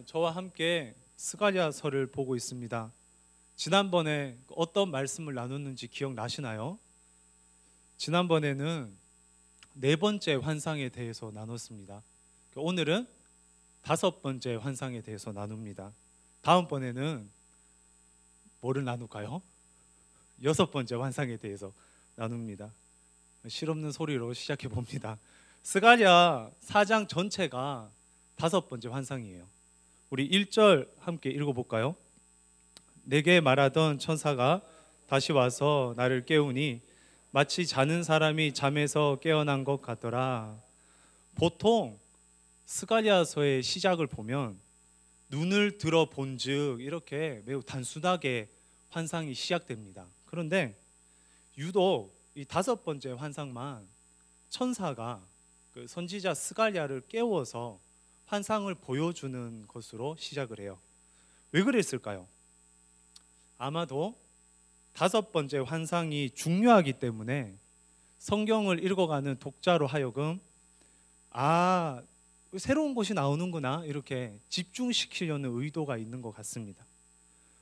저와 함께 스가랴서를 보고 있습니다. 지난번에 어떤 말씀을 나눴는지 기억나시나요? 지난번에는 네 번째 환상에 대해서 나눴습니다. 오늘은 다섯 번째 환상에 대해서 나눕니다. 다음번에는 뭐를 나눌까요? 여섯 번째 환상에 대해서 나눕니다. 실없는 소리로 시작해 봅니다. 스가랴 4장 전체가 다섯 번째 환상이에요. 우리 1절 함께 읽어볼까요? 내게 말하던 천사가 다시 와서 나를 깨우니 마치 자는 사람이 잠에서 깨어난 것 같더라. 보통 스가랴서의 시작을 보면 눈을 들어 본즉 이렇게 매우 단순하게 환상이 시작됩니다. 그런데 유독 이 다섯 번째 환상만 천사가 그 선지자 스가랴를 깨워서 환상을 보여주는 것으로 시작을 해요. 왜 그랬을까요? 아마도 다섯 번째 환상이 중요하기 때문에 성경을 읽어가는 독자로 하여금 새로운 것이 나오는구나 이렇게 집중시키려는 의도가 있는 것 같습니다.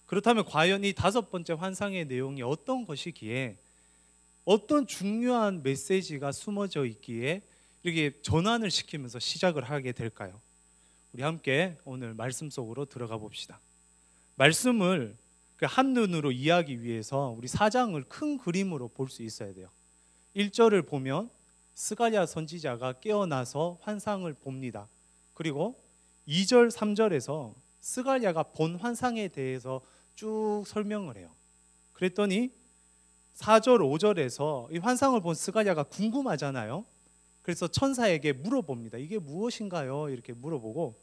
그렇다면 과연 이 다섯 번째 환상의 내용이 어떤 것이기에 어떤 중요한 메시지가 숨어져 있기에 이렇게 전환을 시키면서 시작을 하게 될까요? 우리 함께 오늘 말씀 속으로 들어가 봅시다. 말씀을 한눈으로 이해하기 위해서 우리 4장을 큰 그림으로 볼 수 있어야 돼요. 1절을 보면 스가랴 선지자가 깨어나서 환상을 봅니다. 그리고 2절, 3절에서 스가랴가 본 환상에 대해서 쭉 설명을 해요. 그랬더니 4절, 5절에서 이 환상을 본 스가랴가 궁금하잖아요. 그래서 천사에게 물어봅니다. 이게 무엇인가요? 이렇게 물어보고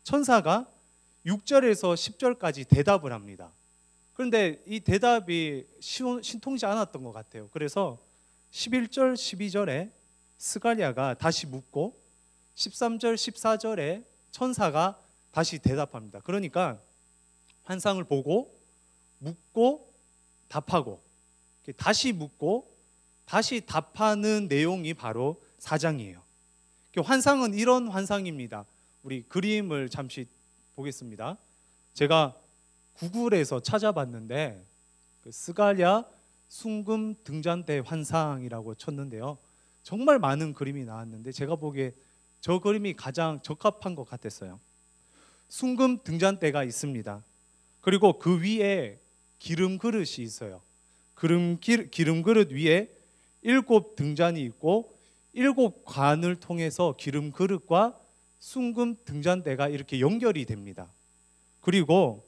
천사가 6절에서 10절까지 대답을 합니다. 그런데 이 대답이 신통치 않았던 것 같아요. 그래서 11절, 12절에 스가랴가 다시 묻고 13절, 14절에 천사가 다시 대답합니다. 그러니까 환상을 보고 묻고 답하고 다시 묻고 다시 답하는 내용이 바로 4장이에요. 환상은 이런 환상입니다. 우리 그림을 잠시 보겠습니다. 제가 구글에서 찾아봤는데 스가랴 순금 등잔대 환상이라고 쳤는데요. 정말 많은 그림이 나왔는데 제가 보기에 저 그림이 가장 적합한 것 같았어요. 순금 등잔대가 있습니다. 그리고 그 위에 기름 그릇이 있어요. 기름 그릇 위에 7 등잔이 있고 7 관을 통해서 기름 그릇과 순금 등잔대가 이렇게 연결이 됩니다. 그리고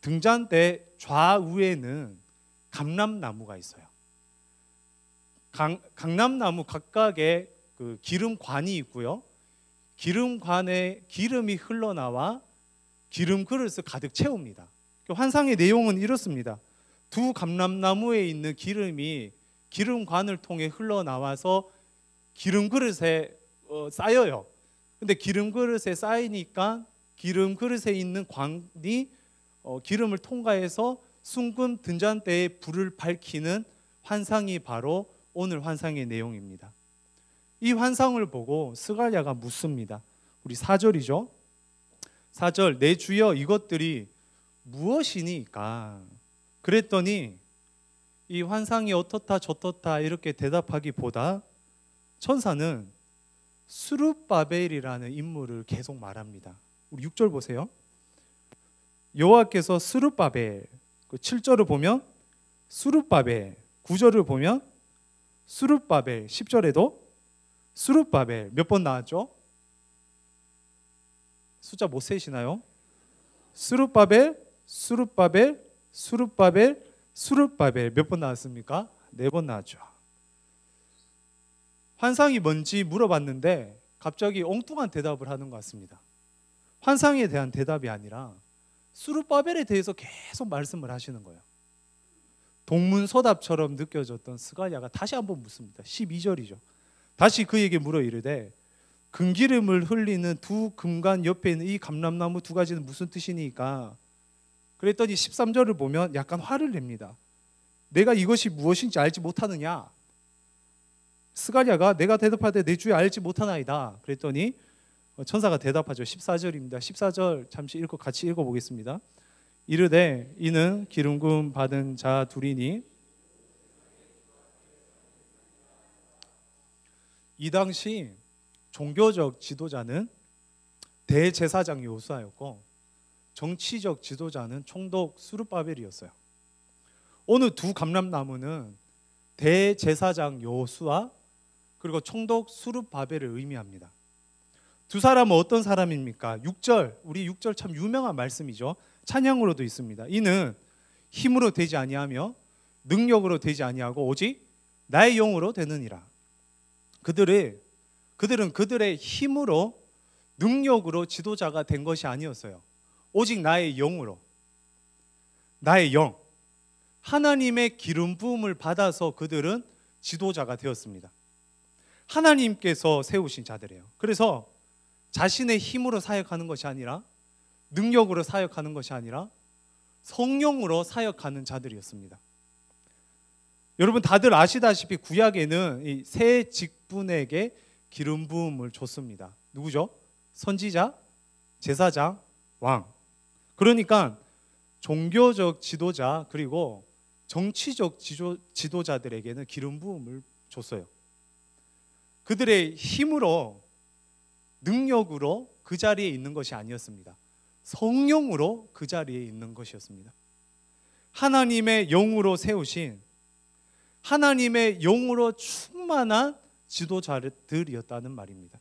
등잔대 좌우에는 감람나무가 있어요. 감람나무 각각의 그 기름관이 있고요. 기름관에 기름이 흘러나와 기름 그릇을 가득 채웁니다. 환상의 내용은 이렇습니다. 두 감람나무에 있는 기름이 기름관을 통해 흘러나와서 기름 그릇에 쌓여요. 근데 기름 그릇에 쌓이니까 기름 그릇에 있는 관이 기름을 통과해서 순금 등잔대에 불을 밝히는 환상이 바로 오늘 환상의 내용입니다. 이 환상을 보고 스가랴가 묻습니다. 우리 4절이죠. 4절 내 주여 이것들이 무엇이니까? 그랬더니 이 환상이 어떻다 저떻다 이렇게 대답하기보다 천사는 스룹바벨이라는 인물을 계속 말합니다. 우리 6절 보세요. 여호와께서 스룹바벨, 7절을 보면 스룹바벨, 9절을 보면 스룹바벨, 10절에도 스룹바벨 몇 번 나왔죠? 숫자 못 세시나요? 스룹바벨, 스룹바벨, 스룹바벨, 스룹바벨 몇 번 나왔습니까? 4번 나왔죠. 환상이 뭔지 물어봤는데 갑자기 엉뚱한 대답을 하는 것 같습니다. 환상에 대한 대답이 아니라 스룹바벨에 대해서 계속 말씀을 하시는 거예요. 동문서답처럼 느껴졌던 스가랴가 다시 한번 묻습니다. 12절이죠. 다시 그에게 물어 이르되 금기름을 흘리는 두 금관 옆에 있는 이 감람나무 두 가지는 무슨 뜻이니까? 그랬더니 13절을 보면 약간 화를 냅니다. 내가 이것이 무엇인지 알지 못하느냐? 스가랴가 내가 대답하되 내 주여 알지 못하나이다. 그랬더니 천사가 대답하죠. 14절입니다. 14절 잠시 같이 읽어보겠습니다. 이르되 이는 기름 부음 받은 자 둘이니. 이 당시 종교적 지도자는 대제사장 요수아였고 정치적 지도자는 총독 스룹바벨이었어요. 오늘 두 감람나무는 대제사장 요수아 그리고 총독 스룹바벨을 의미합니다. 두 사람은 어떤 사람입니까? 6절, 우리 6절 참 유명한 말씀이죠. 찬양으로도 있습니다. 이는 힘으로 되지 아니하며 능력으로 되지 아니하고 오직 나의 영으로 되느니라. 그들은 그들의 힘으로 능력으로 지도자가 된 것이 아니었어요. 오직 나의 영으로, 나의 영, 하나님의 기름 부음을 받아서 그들은 지도자가 되었습니다. 하나님께서 세우신 자들이에요. 그래서 자신의 힘으로 사역하는 것이 아니라 능력으로 사역하는 것이 아니라 성령으로 사역하는 자들이었습니다. 여러분 다들 아시다시피 구약에는 이 세 직분에게 기름 부음을 줬습니다. 누구죠? 선지자, 제사장, 왕. 그러니까 종교적 지도자 그리고 정치적 지도자들에게는 기름 부음을 줬어요. 그들의 힘으로 능력으로 그 자리에 있는 것이 아니었습니다. 성령으로 그 자리에 있는 것이었습니다. 하나님의 영으로 세우신 하나님의 영으로 충만한 지도자들이었다는 말입니다.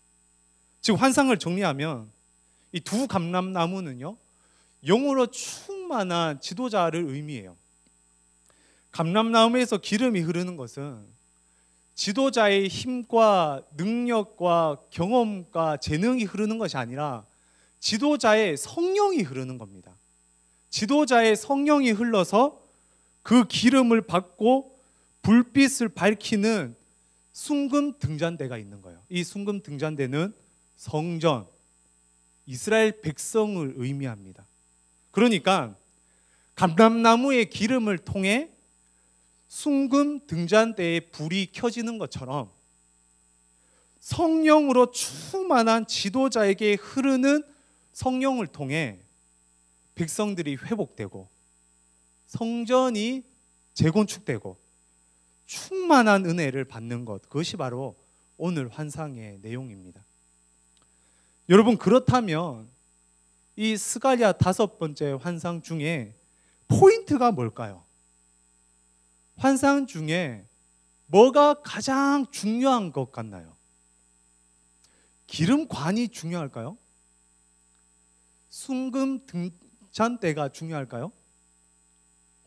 즉 환상을 정리하면 이 두 감람나무는요 영으로 충만한 지도자를 의미해요. 감람나무에서 기름이 흐르는 것은 지도자의 힘과 능력과 경험과 재능이 흐르는 것이 아니라 지도자의 성령이 흐르는 겁니다. 지도자의 성령이 흘러서 그 기름을 받고 불빛을 밝히는 순금 등잔대가 있는 거예요. 이 순금 등잔대는 성전, 이스라엘 백성을 의미합니다. 그러니까 감람나무의 기름을 통해 순금 등잔대에 불이 켜지는 것처럼 성령으로 충만한 지도자에게 흐르는 성령을 통해 백성들이 회복되고 성전이 재건축되고 충만한 은혜를 받는 것, 그것이 바로 오늘 환상의 내용입니다. 여러분 그렇다면 이 스가랴 5번째 환상 중에 포인트가 뭘까요? 환상 중에 뭐가 가장 중요한 것 같나요? 기름관이 중요할까요? 순금 등잔대가 중요할까요?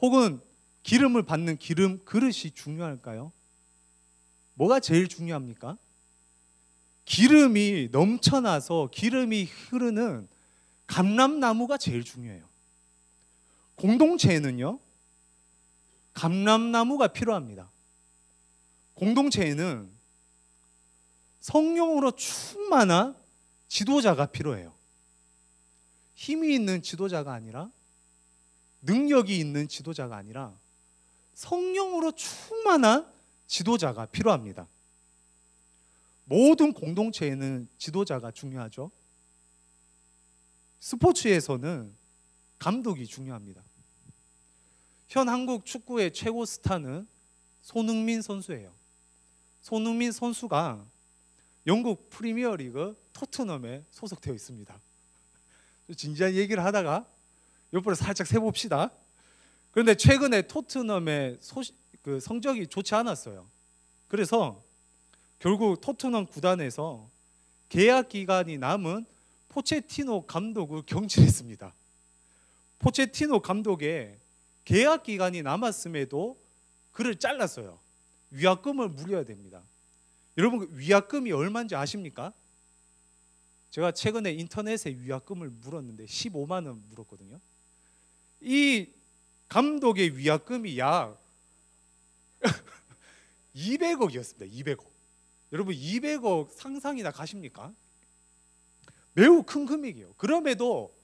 혹은 기름을 받는 기름 그릇이 중요할까요? 뭐가 제일 중요합니까? 기름이 넘쳐나서 기름이 흐르는 감람나무가 제일 중요해요. 공동체에는요 감람나무가 필요합니다. 공동체에는 성령으로 충만한 지도자가 필요해요. 힘이 있는 지도자가 아니라 능력이 있는 지도자가 아니라 성령으로 충만한 지도자가 필요합니다. 모든 공동체에는 지도자가 중요하죠. 스포츠에서는 감독이 중요합니다. 현 한국 축구의 최고 스타는 손흥민 선수예요. 손흥민 선수가 영국 프리미어리그 토트넘에 소속되어 있습니다. 진지한 얘기를 하다가 옆으로 살짝 세봅시다. 그런데 최근에 토트넘의 성적이 좋지 않았어요. 그래서 결국 토트넘 구단에서 계약 기간이 남은 포체티노 감독을 경질했습니다. 포체티노 감독의 계약 기간이 남았음에도 그를 잘랐어요. 위약금을 물어야 됩니다. 여러분 위약금이 얼마인지 아십니까? 제가 최근에 인터넷에 위약금을 물었는데 15만 원 물었거든요. 이 감독의 위약금이 약 200억이었습니다. 200억. 여러분 200억 상상이나 가십니까? 매우 큰 금액이에요. 그럼에도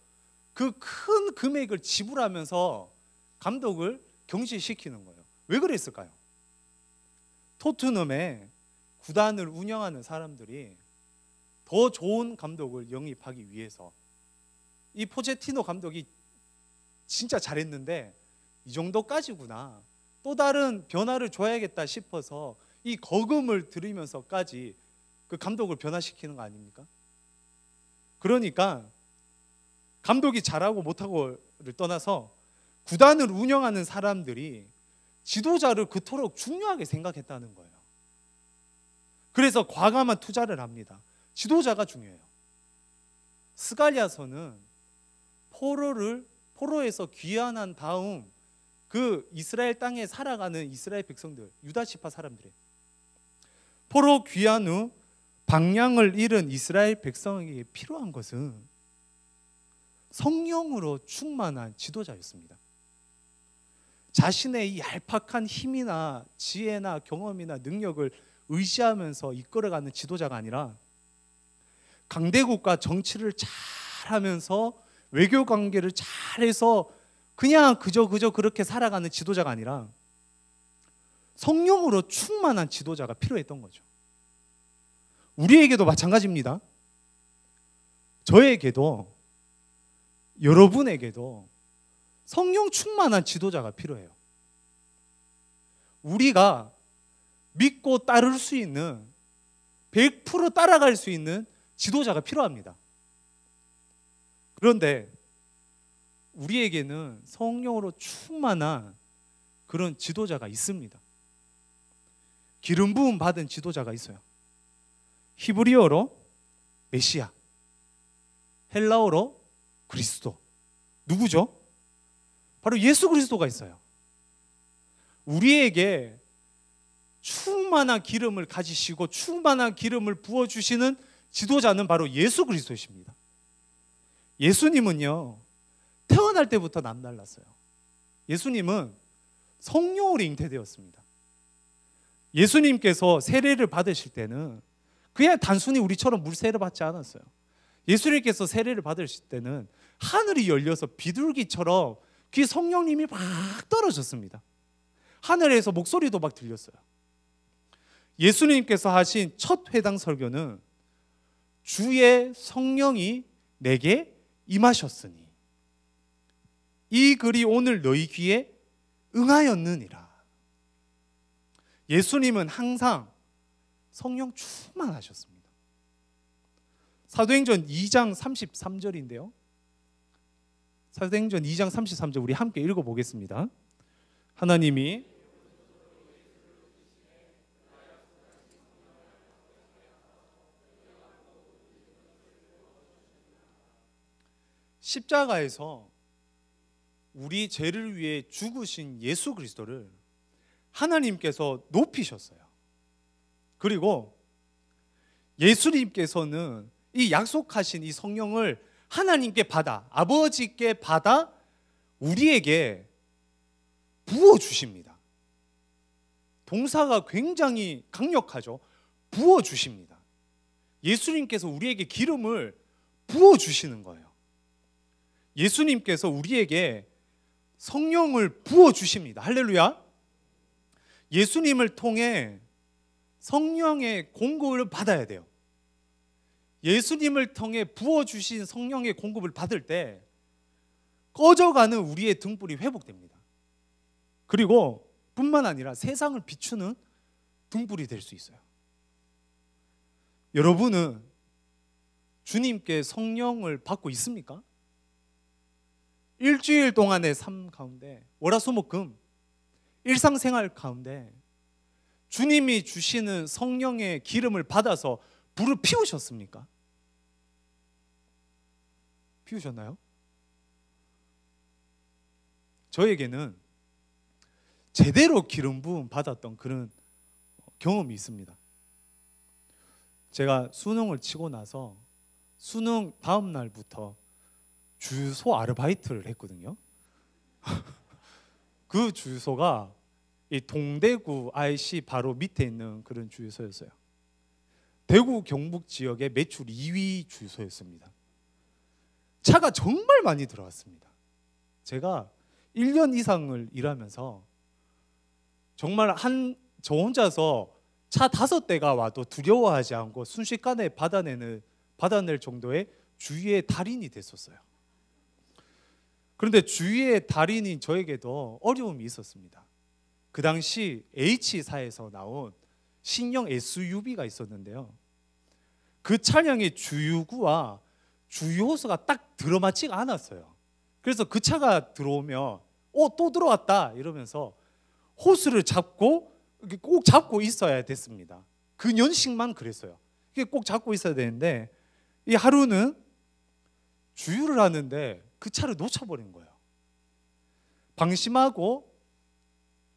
그 큰 금액을 지불하면서 감독을 경질시키는 거예요. 왜 그랬을까요? 토트넘의 구단을 운영하는 사람들이 더 좋은 감독을 영입하기 위해서 이 포체티노 감독이 진짜 잘했는데 이 정도까지구나, 또 다른 변화를 줘야겠다 싶어서 이 거금을 들이면서까지 그 감독을 변화시키는 거 아닙니까? 그러니까 감독이 잘하고 못하고를 떠나서 구단을 운영하는 사람들이 지도자를 그토록 중요하게 생각했다는 거예요. 그래서 과감한 투자를 합니다. 지도자가 중요해요. 스갈리아서는 포로에서 귀환한 다음 그 이스라엘 땅에 살아가는 이스라엘 백성들, 유다 지파 사람들이에요. 포로 귀환 후 방향을 잃은 이스라엘 백성에게 필요한 것은 성령으로 충만한 지도자였습니다. 자신의 이 얄팍한 힘이나 지혜나 경험이나 능력을 의지하면서 이끌어가는 지도자가 아니라 강대국과 정치를 잘하면서 외교 관계를 잘해서 그냥 그저 그렇게 살아가는 지도자가 아니라 성령으로 충만한 지도자가 필요했던 거죠. 우리에게도 마찬가지입니다. 저에게도 여러분에게도 성령 충만한 지도자가 필요해요. 우리가 믿고 따를 수 있는, 100% 따라갈 수 있는 지도자가 필요합니다. 그런데 우리에게는 성령으로 충만한 그런 지도자가 있습니다. 기름 부음 받은 지도자가 있어요. 히브리어로 메시아, 헬라어로 그리스도. 누구죠? 바로 예수 그리스도가 있어요. 우리에게 충만한 기름을 가지시고 충만한 기름을 부어주시는 지도자는 바로 예수 그리스도이십니다. 예수님은요, 태어날 때부터 남달랐어요. 예수님은 성령으로 잉태되었습니다. 예수님께서 세례를 받으실 때는 그냥 단순히 우리처럼 물세례를 받지 않았어요. 예수님께서 세례를 받으실 때는 하늘이 열려서 비둘기처럼 그 성령님이 막 떨어졌습니다. 하늘에서 목소리도 막 들렸어요. 예수님께서 하신 첫 회당 설교는 주의 성령이 내게 임하셨으니 이 글이 오늘 너희 귀에 응하였느니라. 예수님은 항상 성령 충만하셨습니다. 사도행전 2장 33절인데요. 사도행전 2장 33절 우리 함께 읽어보겠습니다. 하나님이 십자가에서 우리 죄를 위해 죽으신 예수 그리스도를 하나님께서 높이셨어요. 그리고 예수님께서는 이 약속하신 이 성령을 하나님께 받아, 아버지께 받아 우리에게 부어주십니다. 동사가 굉장히 강력하죠. 부어주십니다. 예수님께서 우리에게 기름을 부어주시는 거예요. 예수님께서 우리에게 성령을 부어주십니다. 할렐루야. 예수님을 통해 성령의 공급을 받아야 돼요. 예수님을 통해 부어주신 성령의 공급을 받을 때 꺼져가는 우리의 등불이 회복됩니다. 그리고 뿐만 아니라 세상을 비추는 등불이 될 수 있어요. 여러분은 주님께 성령을 받고 있습니까? 일주일 동안의 삶 가운데, 월화수목금 일상생활 가운데 주님이 주시는 성령의 기름을 받아서 불을 피우셨습니까? 피우셨나요? 저에게는 제대로 기름 부음 받았던 그런 경험이 있습니다. 제가 수능을 치고 나서 수능 다음 날부터 주유소 아르바이트를 했거든요. 그 주유소가 이 동대구 IC 바로 밑에 있는 그런 주유소였어요. 대구 경북 지역의 매출 2위 주유소였습니다. 차가 정말 많이 들어왔습니다. 제가 1년 이상을 일하면서 정말 저 혼자서 차 5대가 와도 두려워하지 않고 순식간에 받아내는 받아낼 정도의 주위의 달인이 됐었어요. 그런데 주위의 달인인 저에게도 어려움이 있었습니다. 그 당시 H사에서 나온 신형 SUV가 있었는데요. 그 차량의 주유구와 주유호스가 딱 들어맞지가 않았어요. 그래서 그 차가 들어오면 또 들어왔다 이러면서 호스를 잡고 꼭 잡고 있어야 됐습니다. 그 연식만 그랬어요. 꼭 잡고 있어야 되는데 이 하루는 주유를 하는데 그 차를 놓쳐버린 거예요. 방심하고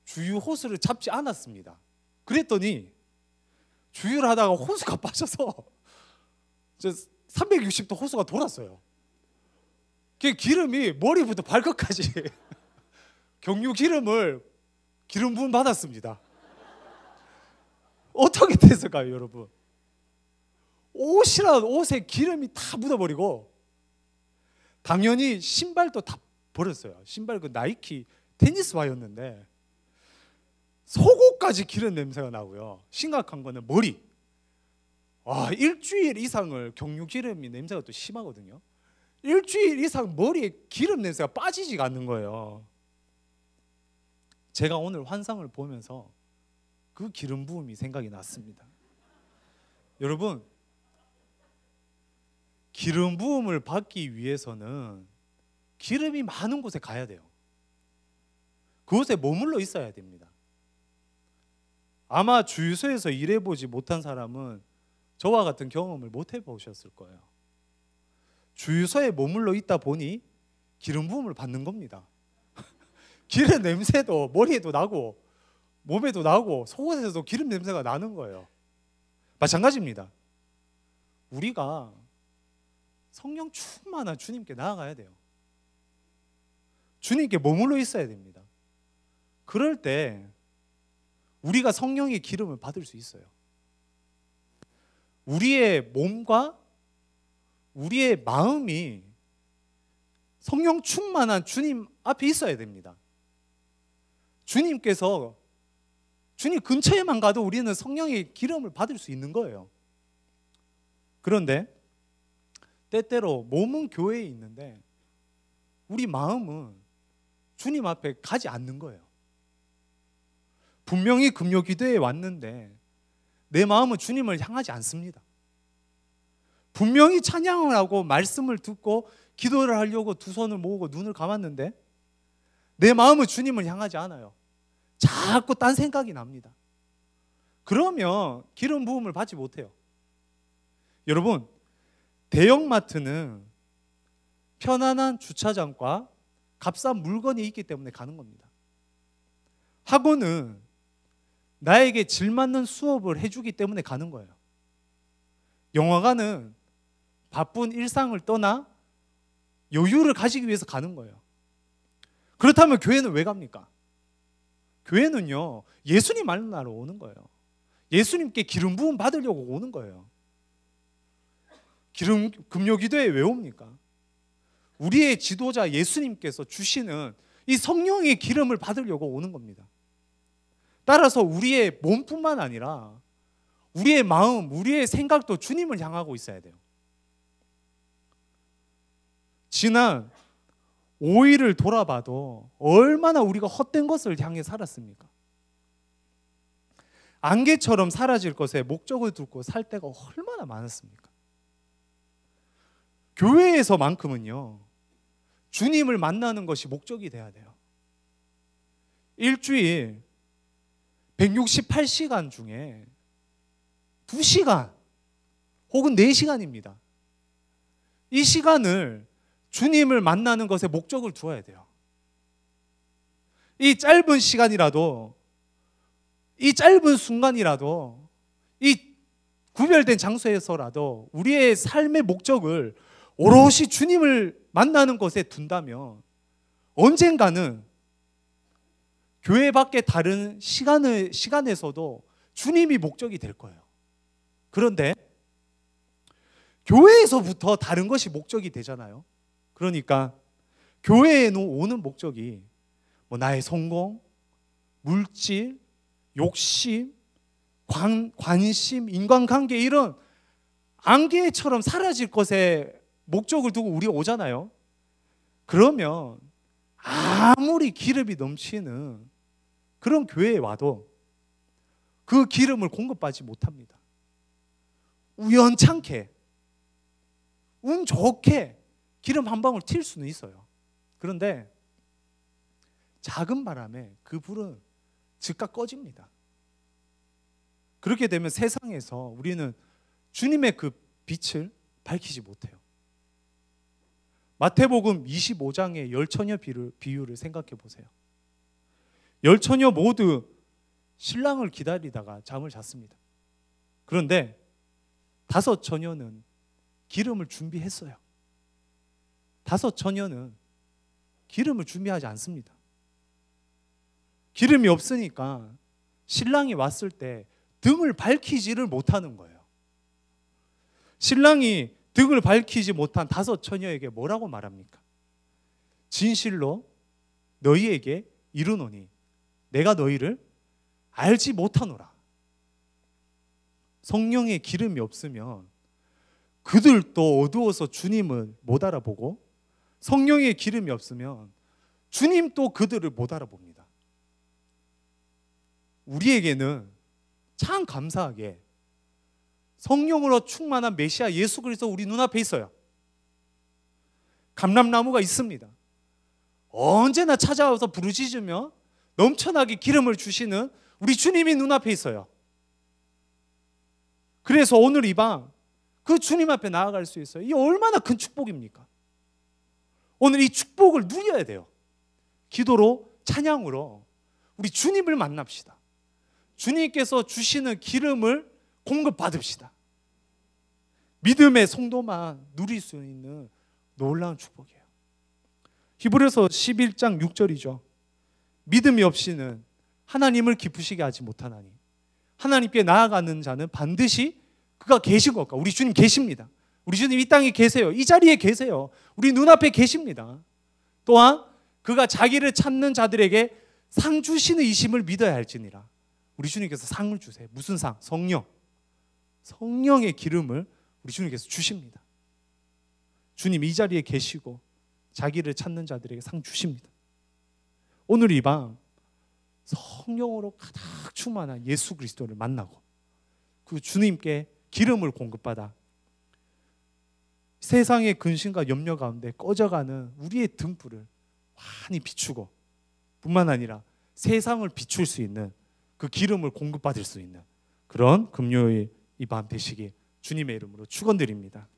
주유 호스를 잡지 않았습니다. 그랬더니 주유를 하다가 호스가 빠져서 360도 호스가 돌았어요. 그 기름이 머리부터 발끝까지 경유 기름을 기름 부음 받았습니다. 어떻게 됐을까요, 여러분? 옷에 기름이 다 묻어버리고 당연히 신발도 다 버렸어요. 신발 그 나이키 테니스화였는데 속옷까지 기름 냄새가 나고요. 심각한 거는 머리. 일주일 이상을 경유 기름이 냄새가 또 심하거든요. 일주일 이상 머리에 기름 냄새가 빠지지가 않는 거예요. 제가 오늘 환상을 보면서 그 기름 부음이 생각이 났습니다. 여러분, 기름 부음을 받기 위해서는 기름이 많은 곳에 가야 돼요. 그곳에 머물러 있어야 됩니다. 아마 주유소에서 일해보지 못한 사람은 저와 같은 경험을 못 해보셨을 거예요. 주유소에 머물러 있다 보니 기름 부음을 받는 겁니다. 기름 냄새도 머리에도 나고 몸에도 나고 속옷에서도 기름 냄새가 나는 거예요. 마찬가지입니다. 우리가 성령 충만한 주님께 나아가야 돼요. 주님께 머물러 있어야 됩니다. 그럴 때 우리가 성령의 기름을 받을 수 있어요. 우리의 몸과 우리의 마음이 성령 충만한 주님 앞에 있어야 됩니다. 주님께서 주님 근처에만 가도 우리는 성령의 기름을 받을 수 있는 거예요. 그런데 때때로 몸은 교회에 있는데 우리 마음은 주님 앞에 가지 않는 거예요. 분명히 금요 기도에 왔는데 내 마음은 주님을 향하지 않습니다. 분명히 찬양을 하고 말씀을 듣고 기도를 하려고 두 손을 모으고 눈을 감았는데 내 마음은 주님을 향하지 않아요. 자꾸 딴 생각이 납니다. 그러면 기름 부음을 받지 못해요. 여러분, 대형마트는 편안한 주차장과 값싼 물건이 있기 때문에 가는 겁니다. 학원은 나에게 질 맞는 수업을 해주기 때문에 가는 거예요. 영화관은 바쁜 일상을 떠나 여유를 가지기 위해서 가는 거예요. 그렇다면 교회는 왜 갑니까? 교회는요, 예수님 만나러 오는 거예요. 예수님께 기름 부음 받으려고 오는 거예요. 금요 기도에 왜 옵니까? 우리의 지도자 예수님께서 주시는 이 성령의 기름을 받으려고 오는 겁니다. 따라서 우리의 몸뿐만 아니라 우리의 마음, 우리의 생각도 주님을 향하고 있어야 돼요. 지난 5일을 돌아봐도 얼마나 우리가 헛된 것을 향해 살았습니까? 안개처럼 사라질 것에 목적을 두고 살 때가 얼마나 많았습니까? 교회에서만큼은요, 주님을 만나는 것이 목적이 돼야 돼요. 일주일 168시간 중에 2시간 혹은 4시간입니다. 이 시간을 주님을 만나는 것에 목적을 두어야 돼요. 이 짧은 시간이라도, 이 짧은 순간이라도, 이 구별된 장소에서라도 우리의 삶의 목적을 오롯이 주님을 만나는 것에 둔다면 언젠가는 교회 밖에 다른 시간에서도 주님이 목적이 될 거예요. 그런데 교회에서부터 다른 것이 목적이 되잖아요. 그러니까 교회에 오는 목적이 나의 성공, 물질, 욕심, 관심, 인간관계 이런 안개처럼 사라질 것에 목적을 두고 우리 오잖아요. 그러면 아무리 기름이 넘치는 그런 교회에 와도 그 기름을 공급받지 못합니다. 우연찮게, 운 좋게 기름 한 방울 튈 수는 있어요. 그런데 작은 바람에 그 불은 즉각 꺼집니다. 그렇게 되면 세상에서 우리는 주님의 그 빛을 밝히지 못해요. 마태복음 25장의 열처녀 비유를 생각해 보세요. 열처녀 모두 신랑을 기다리다가 잠을 잤습니다. 그런데 5 처녀는 기름을 준비했어요. 5 처녀는 기름을 준비하지 않습니다. 기름이 없으니까 신랑이 왔을 때 등을 밝히지를 못하는 거예요. 신랑이 등을 밝히지 못한 5 처녀에게 뭐라고 말합니까? 진실로 너희에게 이르노니 내가 너희를 알지 못하노라. 성령의 기름이 없으면 그들도 어두워서 주님을 못 알아보고, 성령의 기름이 없으면 주님도 그들을 못 알아봅니다. 우리에게는 참 감사하게 성령으로 충만한 메시아 예수 그리스도 우리 눈앞에 있어요. 감람나무가 있습니다. 언제나 찾아와서 부르짖으며 넘쳐나게 기름을 주시는 우리 주님이 눈앞에 있어요. 그래서 오늘 이 밤 그 주님 앞에 나아갈 수 있어요. 이 얼마나 큰 축복입니까? 오늘 이 축복을 누려야 돼요. 기도로, 찬양으로 우리 주님을 만납시다. 주님께서 주시는 기름을 공급받읍시다. 믿음의 성도만 누릴 수 있는 놀라운 축복이에요. 히브리서 11장 6절이죠. 믿음이 없이는 하나님을 기쁘시게 하지 못하나니 하나님께 나아가는 자는 반드시 그가 계신 것과, 우리 주님 계십니다. 우리 주님 이 땅에 계세요. 이 자리에 계세요. 우리 눈앞에 계십니다. 또한 그가 자기를 찾는 자들에게 상 주시는 이심을 믿어야 할지니라. 우리 주님께서 상을 주세요. 무슨 상? 성령. 성령의 기름을 우리 주님께서 주십니다. 주님 이 자리에 계시고 자기를 찾는 자들에게 상 주십니다. 오늘 이 밤 성령으로 가득 충만한 예수 그리스도를 만나고 그 주님께 기름을 공급받아 세상의 근심과 염려 가운데 꺼져가는 우리의 등불을 환히 비추고, 뿐만 아니라 세상을 비출 수 있는 그 기름을 공급받을 수 있는 그런 금요일 이 밤 되시길 주님의 이름으로 축원드립니다.